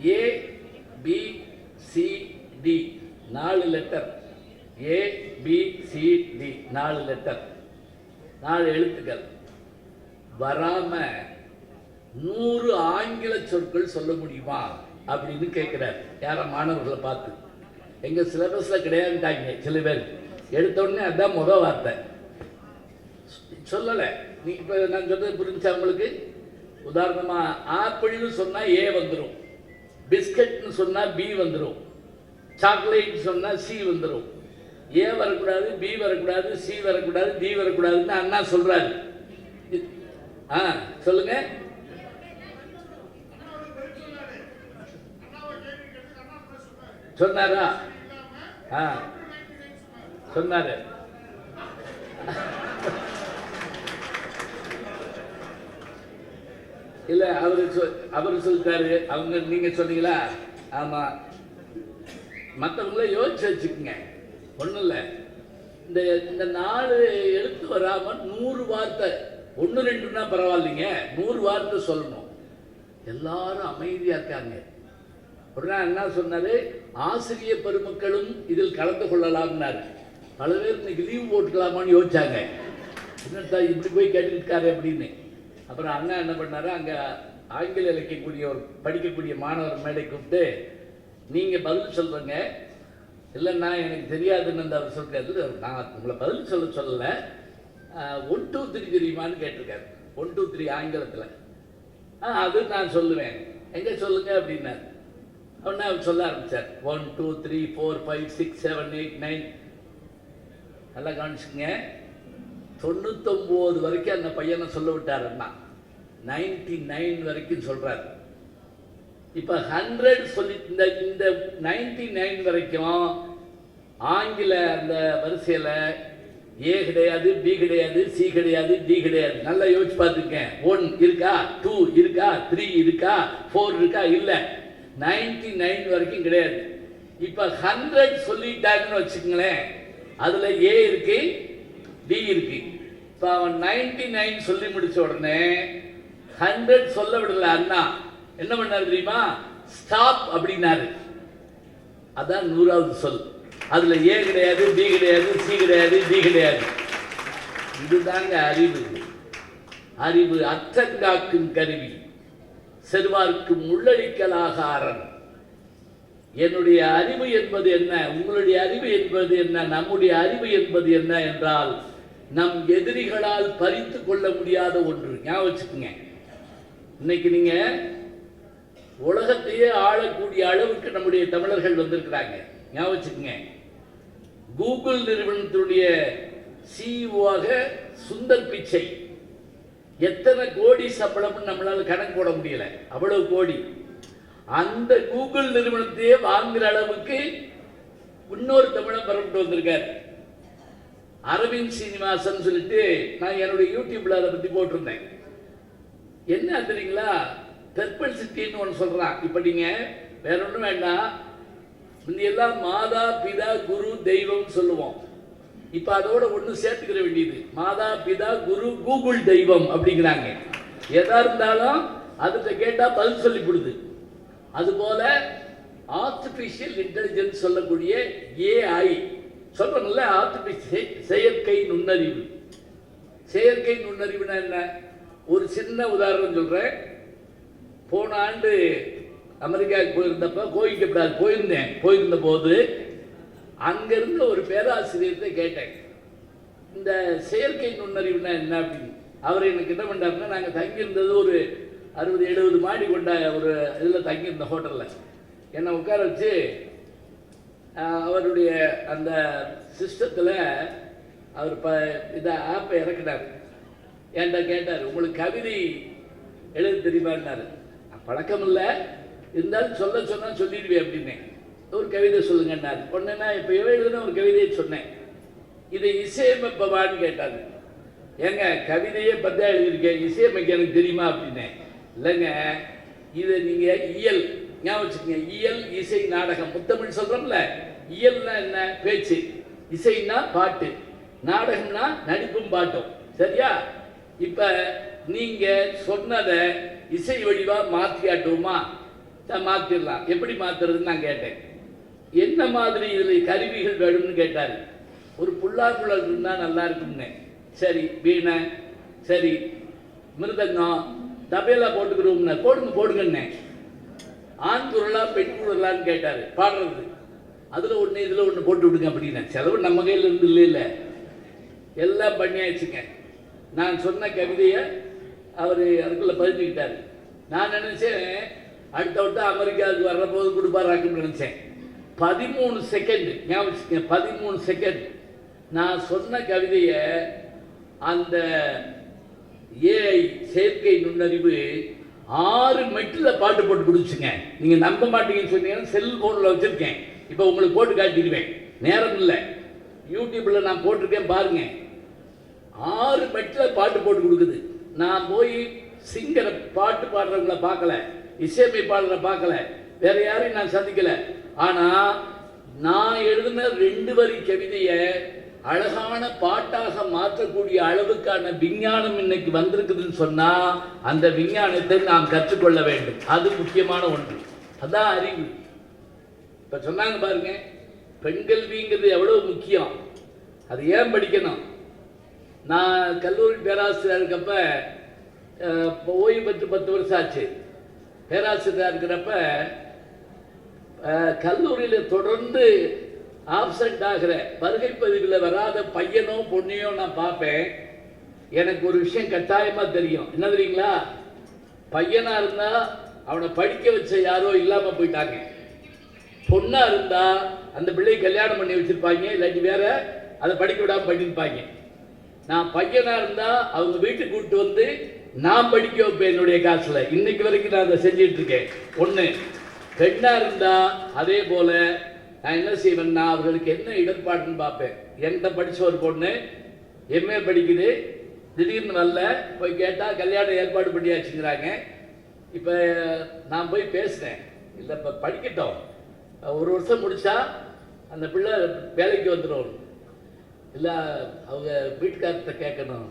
ஏ பி சி டி 4 லெட்டர், ஏ பி சி டி 4 லெட்டர், 4 எழுத்துக்கள் வராம 100 ஆங்கில சொற்கள் சொல்ல முடியுமா அப்படின்னு கேட்கிறார். யார மாணவர்களை பார்த்து. எங்க சிலபஸ்ல கிடையாதுட்டாங்க சில பேர். எடுத்த உடனே அதான் முதல் வார்த்தை. சொல்லலை. நீ இப்போ நான் சொல்றது புரிஞ்சா உங்களுக்கு? உதாரணமா ஆப்பிள்னு சொன்னா ஏ வந்துடும், பிஸ்கட்னு சொன்னா பி வந்துடும், சாக்லேட் சொன்னா சி வந்துடும். ஏ வரக்கூடாது, பி வரக்கூடாது, சி வரக்கூடாது, டி வரக்கூடாதுன்னு அண்ணா சொல்றாரு. சொல்லுங்க. சொன்னாரா? சொன்னாரு. இல்ல அவரு சொல்லிட்டாரு. அவங்க நீங்க சொன்னீங்களா? ஆமா. மற்றவங்கள யோசிச்சு வச்சுக்கோங்க. ஒன்றும் இல்லை. இந்த 4 எழுத்து வராம 100 வார்த்தை, 1 2ன்னா பரவாயில்லைங்க, 100 வார்த்தை சொல்லணும். எல்லாரும் அமைதியா இருக்காங்க. உடனே என்ன சொன்னாரு, ஆசிரியர் பெருமக்களும் இதில் கலந்து கொள்ளலாம்னாரு. பல பேர் இன்னைக்கு லீவ் போட்டுக்கலாமான்னு யோசிச்சாங்க. என்னட்டா இப்படி போய் கேட்டுக்கிட்டாரு அப்படின்னு. அப்புறம் அண்ணா என்ன பண்ணாரு, அங்கே ஆங்கில இலக்கியக்கூடிய ஒரு படிக்கக்கூடிய மாணவர் மேடை கூப்பிட்டு, நீங்கள் பதில் சொல்கிறீங்க இல்லைன்னா எனக்கு தெரியாதுன்னு அவர் சொல்கிறாரு. நான் உங்களை பதில் சொல்லலை, 1 2 3 தெரியுமான்னு கேட்டிருக்காரு. 1 2 3 ஆங்கிலத்தில். அது நான் சொல்லுவேன், எங்கே சொல்லுங்க அப்படின்னாரு. உடனே அவர் சொல்ல ஆரம்பித்தார். 1 2 3 4 5 6 7 8 9. நல்லா கவனிச்சுங்க. 99 வரைக்கும் அந்த பையனை சொல்ல விட்டார் அண்ணா. 99 வரைக்கும் சொல்றாரு. இப்ப 100 சொல்லி இந்த 99 வரைக்கும் ஆங்கில அந்த வரிசையில ஏ கிடையாது, பி கிடையாது, சி கிடையாது, டி கிடையாது. நல்லா யோசிச்சு பார்த்துருக்கேன். 1 இருக்கா, 2 இருக்கா, 3 இருக்கா, 4 இருக்கா? இல்ல. 99 வரைக்கும் கிடையாது. இப்ப 100 சொல்லிட்டாங்கன்னு வச்சுக்கங்களேன். அதுல ஏ இருக்கு, டி இருக்கு. இப்ப அவன் 99 சொல்லி முடிச்ச உடனே 100 சொல்ல விடல. அண்ணா என்ன பண்ணாரு தெரியுமா? ஸ்டாப் அப்படின்னாரு. அதான் 100வது சொல். அதுல ஏ கிடையாது, பி கிடையாது, சி கிடையாது, டி கிடையாது. இதுதாங்க அறிவு. அறிவு அற்றங்காக்கும் கருவி, செல்வார்க்கும் உள்ளடிக்கலாக அரண். என்னுடைய அறிவு என்பது என்ன, உங்களுடைய அறிவு என்பது என்ன, நம்முடைய அறிவு என்பது என்ன என்றால் நம் எதிரிகளால் பறித்து கொள்ள முடியாத ஒன்று. ஞாபகம் வச்சுக்கோங்க. இன்னைக்கு நீங்க உலகத்தையே ஆளக்கூடிய அளவுக்கு நம்முடைய தமிழர்கள் வந்திருக்கிறாங்க. ஞாபகம் வச்சுக்கோங்க. கூகுள் நிறுவனத்தினுடைய சிஇஓவாக சுந்தர் பிச்சை எத்தனை கோடி சம்பளம் நம்மளால கணக்கு போட முடியல, அவ்வளவு கோடி. அந்த கூகுள் நிறுவனத்தையே வாங்குற அளவுக்கு இன்னொரு தமிழன் பரப்பிட்டு வந்திருக்காரு, அரவிந்த் சீனிவாசன் சொல்லிட்டு. நான் என்னுடைய யூடியூப்ல அதை பத்தி போட்டிருந்தேன். என்ன தெரியுங்களா, பெர்பெக்சிட்டின்னு ஒன்று சொல்றான். இப்ப நீங்க வேற ஒன்றும் வேண்டாம், முந்தையெல்லாம் மாதா பிதா குரு தெய்வம் சொல்லுவோம். இப்ப அதோட ஒண்ணு சேர்த்துக்கிற வேண்டியது, மாதா பிதா குரு கூகுள் தெய்வம் அப்படிங்கிறாங்க. எதா இருந்தாலும் அதுக்கு கேட்டா பதில் சொல்லி கொடுது. அதுபோல ஆர்டிபிஷியல் இன்டெலிஜென்ஸ் சொல்லக்கூடிய ஏஐ சொல்றோம்ல, ஆர்டிபிஷியல் செயற்கை நுண்ணறிவு. செயற்கை நுண்ணறிவுனா என்ன? ஒரு சின்ன உதாரணம் சொல்றேன். போன ஆண்டு அமெரிக்காவுக்கு போயிருந்தப்ப, கோயிக்கப்படாது போயிருந்த போது அங்கிருந்த ஒரு பேராசிரியர்கிட்ட கேட்டேன், இந்த செயற்கை நுண்ணறிவுனா என்ன அப்படின்னு. அவர் எனக்கு என்ன பண்ணாருன்னா, நாங்கள் தங்கியிருந்தது ஒரு 60-70 மாடி கொண்ட ஒரு இதில் தங்கியிருந்த ஹோட்டலில் என்னை உட்கார வச்சு அவருடைய அந்த சிஸ்டத்தில் அவர் இதை ஆப்பை இறக்கினார். என்கிட்ட கேட்டார், உங்களுக்கு கவிதை எழுத தெரியுமான்னாரு. பழக்கம் இல்லை, இருந்தாலும் சொன்னால் சொல்லிடுவேன் அப்படின்னேன். ஒரு கவிதை சொல்லுங்கன்னாரு. உடனே நான் இப்போ எழுதுன ஒரு கவிதையை சொன்னேன். இதை இசையமைப்பவான்னு கேட்டாங்க. ஏங்க கவிதையே பத்தியா எழுதியிருக்கேன், இசையமைக்க எனக்கு தெரியுமா அப்படின்னேன். இல்லைங்க, இதை நீங்கள் இயல் ஞாபகம் வச்சுக்கோங்க. இயல் இசை நாடகம் முத்தமிழ் சொல்கிறோம்ல. இயல்னா என்ன? பேச்சு. இசைன்னா பாட்டு, நாடகம்னா நடிப்பும் பாட்டும். சரியா? இப்போ நீங்கள் சொன்னதை இசை வடிவாக மாற்றி காட்டுவோமா? மாற்றிடலாம். எப்படி மாற்றுறதுன்னு நான் கேட்டேன். என்ன மாதிரி இதில் கருவிகள் வேணும்னு கேட்டார். ஒரு புல்லாங்குழல் இருந்தால் நல்லா இருக்கும்னு. சரி, வீணை, சரி மிருதங்கம், தபையில போட்டுக்கிறோம்னா போடுங்கண்ணே. ஆண் குரலா பெண் குரலான்னு கேட்டார். பாடுறது அதில் ஒன்று இதில் ஒன்று போட்டு விடுங்க அப்படின்னா. செலவு நம்ம கையில் இருந்து இல்லை, எல்லாம் பண்ணியாச்சுங்க. நான் சொன்ன கவிதையை அவர் அதுக்குள்ளே பதிஞ்சுக்கிட்டார். நான் நினச்சேன் அடுத்த விட்டு அமெரிக்காவுக்கு வர்ற போது கொடுப்பாராக்குன்னு நினச்சேன். 13 செகண்ட் ஞாபகம், 13 செகண்ட் நான் சொன்ன கவிதையை அந்த ஏஐ செயற்கை நுண்ணறிவு 6 மெட்டில் பாட்டு போட்டு கொடுத்துச்சுங்க. நீங்கள் நம்ப மாட்டீங்கன்னு சொன்னீங்கன்னா செல்போனில் வச்சுருக்கேன், இப்போ உங்களுக்கு போட்டு காட்டிடுவேன். நேரம் இல்லை, யூடியூப்பில் நான் போட்டிருக்கேன் பாருங்க. 6 மெட்டில் பாட்டு போட்டு கொடுக்குது. நான் போய் சிங்கரை பாட்டு பாடுறவங்கள பார்க்கல, இசையமைப்பாளரை பார்க்கல, வேற யாரையும் நான் சந்திக்கல. ஆனா நான் எழுதின 2 வரி கவிதையை அழகான பாட்டாக மாற்றக்கூடிய அளவுக்கான விஞ்ஞானம் இன்னைக்கு வந்திருக்குதுன்னு சொன்னா அந்த விஞ்ஞானத்தை நாம் கற்றுக்கொள்ள வேண்டும். அது முக்கியமான ஒன்று. அதான் அறிவு. இப்ப சொன்னாங்க பாருங்க, பெண் கல்விங்கிறது எவ்வளவு முக்கியம், அது ஏன் படிக்கணும். நான் கல்லூரி பேராசிரியர் இருக்கப்ப, ஓய்வு பெற்று 10 வருஷம் ஆச்சு. பேராசிரியராக இருக்கிறப்ப கல்லூரியில் தொடர்ந்து ஆப்சென்ட் ஆகிற, வருகை பதிவில் வராத பையனோ பொண்ணையோ நான் பார்ப்பேன். எனக்கு ஒரு விஷயம் கட்டாயமாக தெரியும். என்ன தெரியுங்களா? பையனாக இருந்தால் அவனை படிக்க வச்ச யாரோ இல்லாமல் போயிட்டாங்க. பொண்ணாக இருந்தால் அந்த பிள்ளையை கல்யாணம் பண்ணி வச்சுருப்பாங்க, இல்லாட்டி வேற அதை படிக்க விடாமல் பண்ணியிருப்பாங்க. நான் பையனாக இருந்தால் அவங்க வீட்டுக்கு கூப்பிட்டு வந்து நான் படிக்க வைப்பேன் என்னுடைய காசில். இன்னைக்கு வரைக்கும் நான் அதை செஞ்சிட்டு இருக்கேன். ஒன்று. பெண்ணாக இருந்தால் அதே போல் நான் என்ன செய்வேன்னா, அவர்களுக்கு என்ன இடர்பாடுன்னு பார்ப்பேன். என்கிட்ட படித்த ஒரு பொண்ணு எம்ஏ படிக்குது, திடீர்னு வரல, போய் கேட்டால் கல்யாணம் ஏற்பாடு பண்ணியாச்சுங்கிறாங்க. இப்போ நான் போய் பேசுகிறேன், இல்லை இப்போ படிக்கட்டும், 1 வருஷம் முடித்தா அந்த பிள்ளை வேலைக்கு வந்துடும். இல்லை அவங்க வீட்டுக்காரத்தை கேட்கணும்,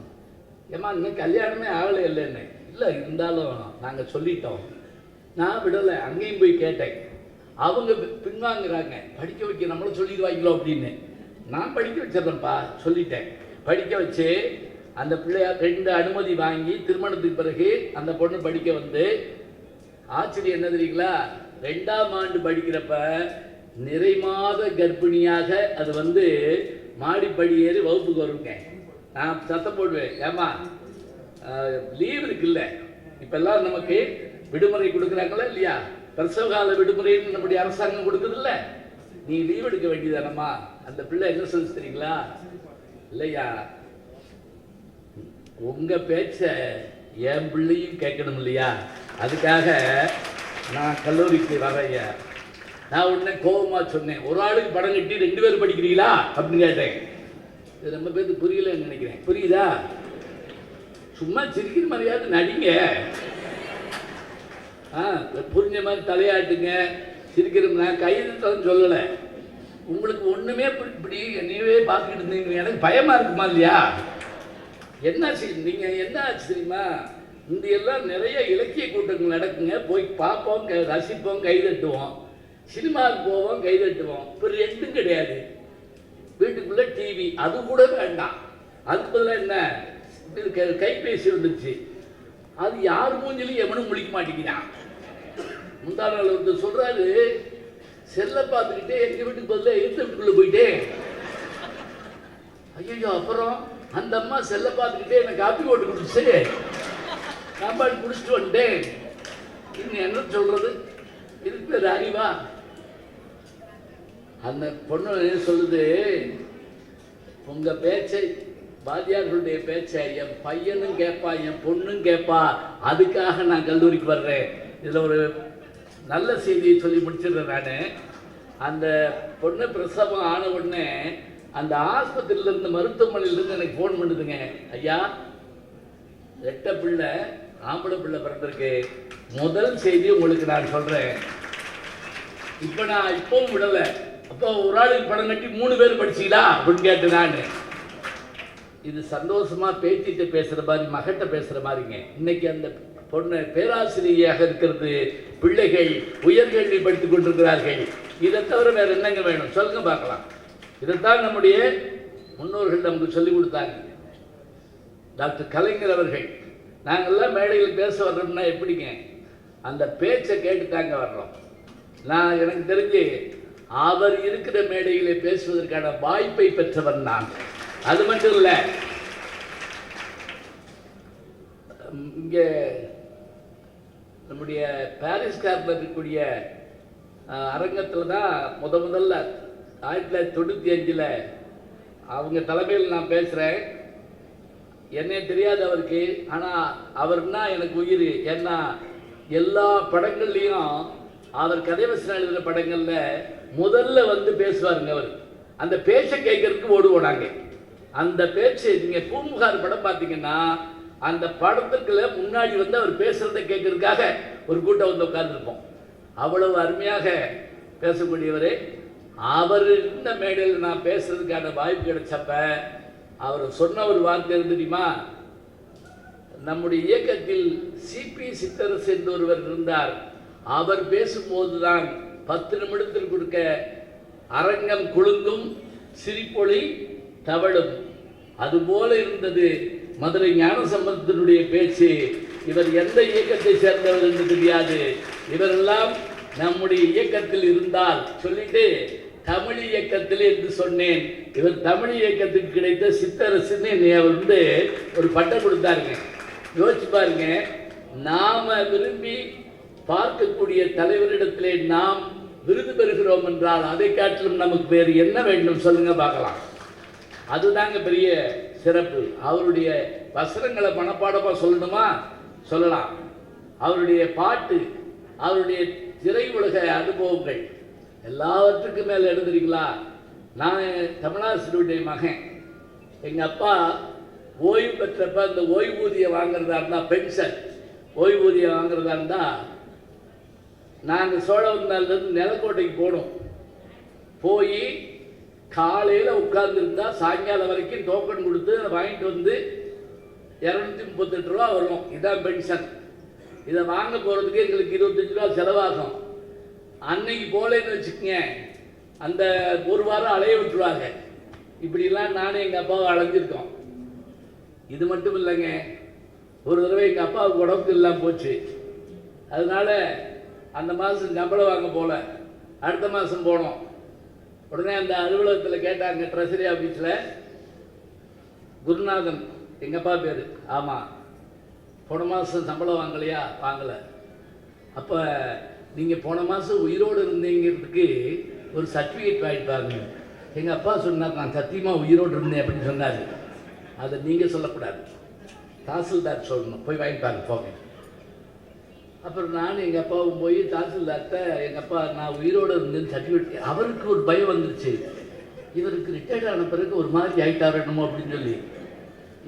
ஏம்மா இன்னும் கல்யாணமே ஆகலை இல்லைன்னு. இல்லை இருந்தாலும் நாங்கள் சொல்லிட்டோம். நான் விடலை, அங்கேயும் போய் கேட்டேன். அவங்க பின்வாங்குறாங்க, படிக்க வைக்க நம்மளும் சொல்லிடுவாங்களோ அப்படின்னு. நான் படிக்க வச்சிடறேன்ப்பா சொல்லிட்டேன். படிக்க வச்சு அந்த பிள்ளையா 2 அனுமதி வாங்கி திருமணத்துக்கு பிறகு அந்த பொண்ணு படிக்க வந்து, ஆச்சரியம் என்ன தெரியுங்களா, 2ஆம் ஆண்டு படிக்கிறப்ப நிறை மாத கர்ப்பிணியாக அது வந்து மாடிப்படி ஏறி வகுப்புக்கு வருங்க. நான் சத்தம் போடுவேன், ஏமா லீவ் இருக்குல்ல, இப்பெல்லாம் நமக்கு விடுமுறை கொடுக்குறாங்களா இல்லையா, பிரசவகால விடுமுறைன்னு நம்முடைய அரசாங்கம் கொடுக்குதுல்ல, நீ லீவ் எடுக்க வேண்டியதானம்மா. அந்த பிள்ளை என்ன சொல்லி தெரியுங்களா, இல்லையா உங்க பேச்ச என் பிள்ளையும் கேட்கணும் இல்லையா, அதுக்காக நான் கல்லூரிக்கு வரைய. நான் உடனே கோபமா சொன்னேன், ஒரு ஆளுக்கு படம் கட்டி 2 பேர் படிக்கிறீங்களா அப்படின்னு கேட்டேன். இது ரொம்ப பேருக்கு புரியலன்னு நினைக்கிறேன். புரியுதா? சும்மா சிரிக்கிற மாதிரியாவது நடிங்க, புரிஞ்ச மாதிரி தலையாட்டுங்க, சிரிக்கிற. நான் கைதுன்னு சொல்லலை, உங்களுக்கு ஒண்ணுமே இப்படி என்னையவே பார்த்துக்கிட்டு இருந்தீங்க, எனக்கு பயமா இருக்குமா இல்லையா? என்ன நீங்க என்ன ஆச்சு தெரியுமா, இந்த எல்லாம் நிறைய இலக்கிய கூட்டங்கள் நடக்குங்க, போய் பார்ப்போம், ரசிப்போம், கைதட்டுவோம், சினிமாவுக்கு போவோம், கைதட்டுவோம். இப்போ 2ம் கிடையாது. வீட்டுக்குள்ள டிவி, அது கூட வேண்டாம். அதுக்கு பதிலாக என்ன, கைபேசி வந்துருச்சு. அது யார் மூஞ்சிலையும் எவனும் முழிக்க மாட்டேங்கிறான். முந்தா நாள் ஒருத்தர் சொல்றாரு, செல்லை பார்த்துக்கிட்டே எங்க வீட்டுக்கு பதிலாக எந்த வீட்டுக்குள்ள போயிட்டேன். ஐயோ, அப்புறம் அந்த அம்மா செல்லை பார்த்துக்கிட்டே எனக்கு காப்பி போட்டு குடிச்சு சாப்பாடு குடிச்சிட்டு வந்துட்டேன். இன்னும் என்ன சொல்றது, இதுக்கு பேர் அறிவா? அந்த பொண்ணு சொல்லுது, உங்க பேச்சை, வாத்தியார்களுடைய பேச்சை என் பையனும் கேட்பா, என் பொண்ணும் கேட்பா, அதுக்காக நான் கல்லூரிக்கு வர்றேன். இதில் ஒரு நல்ல செய்தியை சொல்லி முடிச்சிடுறேன். நான் அந்த பொண்ணு பிரசவம் ஆன உடனே அந்த ஆஸ்பத்திரியில இருந்து, மருத்துவமனையிலிருந்து எனக்கு ஃபோன் பண்ணுதுங்க, ஐயா 2 பிள்ளை, ஆம்பளை பிள்ளை பிறந்திருக்கு, முதல் செய்தி உங்களுக்கு நான் சொல்றேன். இப்போ நான் இப்பவும் விடலை. அப்போ ஒரு ஆளுக்கு படம் கட்டி 3 பேர் படிச்சீங்களா அப்படின்னு கேட்டேன் நான். இது சந்தோஷமா பேத்திட்டு பேசுற மாதிரி, மகட்ட பேசுற மாதிரிங்க. இன்னைக்கு அந்த பொண்ணு பேராசிரியராக இருக்கிறது, பிள்ளைகள் உயர்கல்வி படித்துக் கொண்டிருக்கிறார்கள். இதை தவிர வேற என்னங்க வேணும் சொல்லுங்க பார்க்கலாம். இதைத்தான் நம்முடைய முன்னோர்கள் நமக்கு சொல்லிக் கொடுத்தாங்க. டாக்டர் கலைஞர் அவர்கள், நாங்கள்லாம் மேடையில் பேச வர்றோம்னா எப்படிங்க, அந்த பேச்சை கேட்டுத்தாங்க வர்றோம். நான் எனக்கு தெரிஞ்சு அவர் இருக்கிற மேடையிலே பேசுவதற்கான வாய்ப்பை பெற்றவன் நான். அது மட்டும் இல்லை, இங்கே நம்முடைய பாரிஸ் கார்ல இருக்கக்கூடிய அரங்கத்தில் தான் முதல்ல 1995 அவங்க தலைமையில் நான் பேசுகிறேன். என்னே தெரியாது அவருக்கு, ஆனால் அவர்னா எனக்கு உயிர். ஏன்னா எல்லா படங்கள்லையும், அவர் கதைவசனம் எழுதுகிற படங்களில் முதல்ல வந்து பேசுவாருங்க அவர். அந்த பேச்சை கேட்கறதுக்கு ஓடுவோம் நாங்கள். அந்த பேச்சு, நீங்கள் பூம்புகார் படம் பார்த்தீங்கன்னா அந்த படத்துக்குள்ள முன்னாடி வந்து அவர் பேசுறதை கேட்கறதுக்காக ஒரு கூட்டம் வந்து உட்கார்ந்துருப்போம். அவ்வளவு அருமையாக பேசக்கூடியவர். அவர் இந்த மேடையில் நான் பேசுறதுக்கான வாய்ப்பு கிடைச்சப்ப அவர் சொன்ன ஒரு வார்த்தை தெரியுமா, நம்முடைய இயக்கத்தில் சிபி சித்தரசு என்று ஒருவர் இருந்தார். அவர் பேசும்போதுதான் 10 நிமிடத்தில் கொடுக்க அரங்கம் குலுங்கும், சிரிப்பொலி தவழும். அதுபோல இருந்தது மதுரை ஞானசம்பந்தனுடைய பேச்சு. இவர் எந்த இயக்கத்தை சேர்ந்தவர் என்று தெரியாது. இவரெல்லாம் நம்முடைய இயக்கத்தில் இருந்தால் சொல்லிட்டு தமிழ் இயக்கத்தில் என்று சொன்னேன். இவர் தமிழ் இயக்கத்துக்கு கிடைத்த சித்தரசுன்னு அவர் வந்து ஒரு பட்டம் கொடுத்தாருங்க. யோசிச்சு பாருங்க, நாம விரும்பி பார்க்கக்கூடிய தலைவரிடத்திலே நாம் விருது பெறுகிறோம் என்றால் அதை காட்டிலும் நமக்கு வேறு என்ன வேண்டும் சொல்லுங்க பார்க்கலாம். அதுதாங்க பெரிய சிறப்பு. அவருடைய வசனங்களை மனப்பாடமா சொல்லணுமா சொல்லலாம். அவருடைய பாட்டு, அவருடைய திரை உலக அனுபவங்கள் எல்லாவற்றுக்கும் மேல எழுதுறீங்களா. நான் தமிழாசிரியருடைய மகன். எங்க அப்பா ஓய்வு பெற்றப்ப அந்த ஓய்வூதியம் வாங்குறதா இருந்தா, பென்ஷன் ஓய்வூதியம் வாங்குறதா இருந்தா, நாங்கள் சோழவந்தாலிருந்து நிலக்கோட்டைக்கு போனோம். போய் காலையில் உட்கார்ந்துருந்தா சாயங்காலம் வரைக்கும் டோக்கன் கொடுத்து அதை வாங்கிட்டு வந்து 238 ரூபா வரும். இதான் பென்ஷன். இதை வாங்க போகிறதுக்கு எங்களுக்கு 25 ரூபா செலவாகும். அன்னைக்கு போலேன்னு வச்சுக்கோங்க, அந்த ஒரு வாரம் அலைய விட்டுருவாங்க. இப்படிலாம் நானும் எங்கள் அப்பாவை அலைஞ்சிருக்கோம். இது மட்டும் இல்லைங்க, ஒரு தடவை எங்கள் அப்பாவுக்கு உடம்புக்கு இல்லாமல் போச்சு. அதனால அந்த மாதம் சம்பளம் வாங்க போகல, அடுத்த மாதம் போனோம். உடனே அந்த அலுவலகத்தில் கேட்டாங்க, ட்ரெஷரி ஆஃபீஸில், குருநாதன் எங்கள் அப்பா பேர். ஆமாம், போன மாதம் சம்பளம் வாங்கலையா? வாங்கலை. அப்போ நீங்கள் போன மாதம் உயிரோடு இருந்தீங்கிறதுக்கு ஒரு சர்டிஃபிகேட் வாங்கிட்டு வாங்க. எங்கள் அப்பா சொன்னார், நான் சத்தியமாக உயிரோடு இருந்தேன் அப்படின்னு சொன்னார். அதை நீங்கள் சொல்லக்கூடாது, தாசில்தார் சொல்லணும். போய் வாங்கிப்பாங்க போங்க. அப்புறம் நான் எங்கள் அப்பாவும் போய் தாசில்தார்கிட்ட, எங்கள் அப்பா நான் உயிரோடு இருந்தேன்னு சர்டிஃபிகேட். அவருக்கு ஒரு பயம் வந்துருச்சு, இவருக்கு ரிட்டையர்ட் ஆன பிறகு ஒரு மாதிரி ஆகிட்டாரணுமோ அப்படின்னு சொல்லி.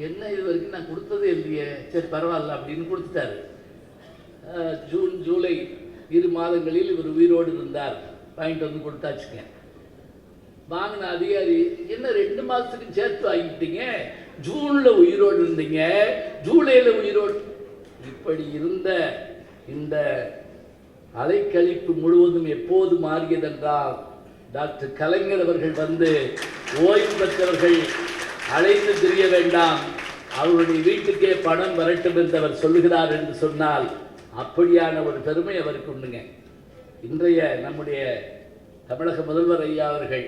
என்ன இது வரைக்கும் நான் கொடுத்ததே இல்லையே, சரி பரவாயில்ல அப்படின்னு கொடுத்துட்டாரு. ஜூன் ஜூலை 2 மாதங்களில் இவர் உயிரோடு இருந்தார். வாங்கிட்டு வந்து கொடுத்தாச்சுங்க. வாங்கின அதிகாரி, என்ன 2 மாதத்துக்கு சேர்த்து வாங்கிட்டீங்க, ஜூனில் உயிரோடு இருந்தீங்க, ஜூலையில் உயிரோடு. இப்படி இருந்த இந்த அலைக்கழிப்பு முழுவதும் எப்போது மாறியதென்றால், டாக்டர் கலைஞர் அவர்கள் வந்து ஓய்வு பெற்றவர்கள் அழைத்து தெரிய வேண்டாம், அவருடைய வீட்டுக்கே பணம் வரட்டும் என்று அவர் சொல்லுகிறார் என்று சொன்னால் அப்படியான ஒரு பெருமை அவருக்கு உண்டுங்க. இன்றைய நம்முடைய தமிழக முதல்வர் ஐயா அவர்கள்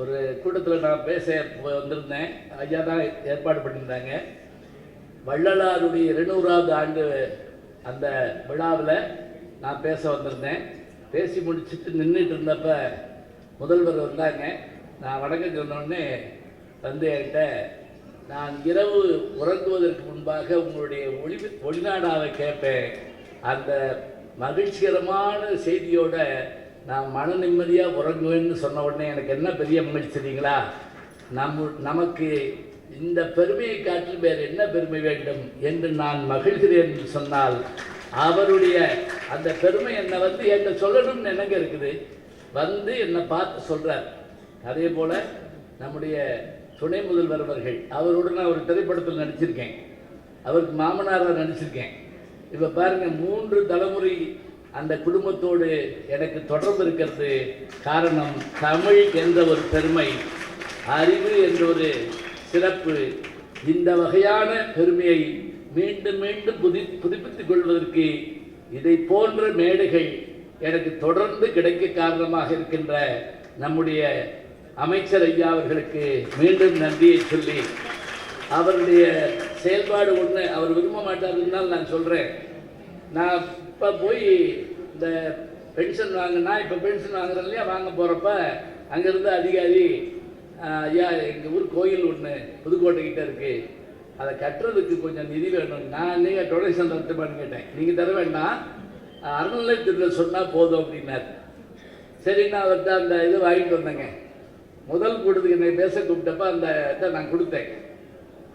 ஒரு கூட்டத்தில் நான் பேச வந்திருந்தேன். ஐயா தான் ஏற்பாடு பண்ணியிருந்தாங்க. வள்ளலாருடைய 200வது ஆண்டு அந்த விழாவில் நான் பேச வந்திருந்தேன். பேசி முடிச்சுட்டு நின்றுட்டு இருந்தப்ப முதல்வர் வந்தாங்க. நான் வணக்கம் சொன்னோடனே வந்து என்கிட்ட, நான் இரவு உறங்குவதற்கு முன்பாக உங்களுடைய ஒளிநாடாவை கேட்பேன், அந்த மகிழ்ச்சிகரமான செய்தியோட நான் மன நிம்மதியாக உறங்குவேன்னு சொன்ன உடனே எனக்கு என்ன பெரிய மகிழ்ச்சி தெரியுங்களா? நமக்கு இந்த பெருமையை காட்டில் வேறு என்ன பெருமை வேண்டும் என்று நான் மகிழ்கிறேன் என்று சொன்னால், அவருடைய அந்த பெருமை என்னை வந்து என்கிட்ட சொல்லணும்னு என்னங்க இருக்குது, வந்து என்னை பார்த்து சொல்கிறார். அதே போல் நம்முடைய துணை முதல்வர் அவர்கள், அவரோடு நான் ஒரு திரைப்படத்தில் நடிச்சிருக்கேன், அவருக்கு மாமனாராக நடிச்சிருக்கேன். இப்போ பாருங்கள், 3 தலைமுறை அந்த குடும்பத்தோடு எனக்கு தொடர்பு இருக்கிறது. காரணம், தமிழ் என்ற ஒரு பெருமை, அறிவு என்ற ஒரு சிறப்பு. இந்த வகையான பெருமையை மீண்டும் மீண்டும் புதுப்பித்துக் கொள்வதற்கு இதை போன்ற மேடைகள் எனக்கு தொடர்ந்து கிடைக்க காரணமாக இருக்கின்ற நம்முடைய அமைச்சர் ஐயா அவர்களுக்கு மீண்டும் நன்றியை சொல்லி, அவருடைய செயல்பாடு ஒன்று அவர் விரும்ப மாட்டாருந்தால் நான் சொல்கிறேன். நான் இப்போ போய் இந்த பென்ஷன் வாங்கினா, இப்போ பென்ஷன் வாங்குறேன் இல்லையா, வாங்க போகிறப்ப அங்கேருந்து அதிகாரி, ஐயா எங்கள் ஊர் கோயில் ஒன்று புதுக்கோட்டைக்கிட்ட இருக்குது, அதை கட்டுறதுக்கு கொஞ்சம் நிதி வேணும், நான் நீங்கள் டொனேஷன் தரட்டுமான்னு கேட்டேன். நீங்கள் தர வேண்டாம், அறநிலையத்தில் சொன்னால் போதும் அப்படின்னாரு. சரி, நான் அவர்கிட்ட அந்த இது வாங்கிட்டு வந்தேங்க. முதல் கூட்டத்துக்கு என்னை பேச கூப்பிட்டப்ப அந்த இதை நான் கொடுத்தேன்.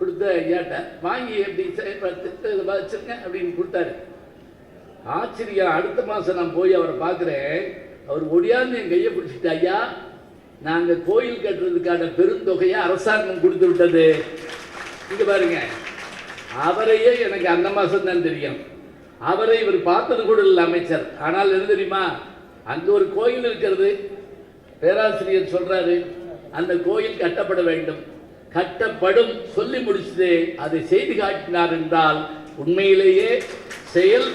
கொடுத்த ஐயாட்ட வாங்கி எப்படி வச்சுருங்க அப்படின்னு கொடுத்தாரு. ஆச்சரியம். அடுத்த மாதம் நான் போய் அவரை பார்க்குறேன். அவர் ஒடியாந்து என் கையை பிடிச்சிட்டு, ஐயா நாங்கள் கோயில் கட்டுறதுக்கான பெருந்தொகையை அரசாங்கம் கொடுத்து விட்டது. இங்கே பாருங்க, அவரையே எனக்கு அந்த மாதம் தான் தெரியும். அவரை இவர் பார்த்தது கூட இல்லை அமைச்சர். ஆனால் என்ன தெரியுமா, அங்கே ஒரு கோயில் இருக்கிறது, பேராசிரியர் சொல்றாரு அந்த கோயில் கட்டப்பட வேண்டும், கட்டப்படும் சொல்லி முடிச்சது, அதை செய்து காட்டினார் என்றால் உண்மையிலேயே செயல்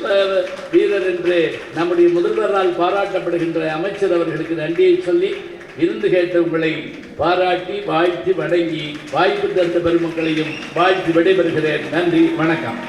வீரர் என்று நம்முடைய முதல்வரால் பாராட்டப்படுகின்ற அமைச்சர் அவர்களுக்கு நன்றியை சொல்லி, இருந்து கேட்ட உங்களை பாராட்டி வாழ்த்தி வணங்கி வாய்ப்பு தந்த பெருமக்களையும் வாழ்த்தி விடைபெறுகிறேன். நன்றி, வணக்கம்.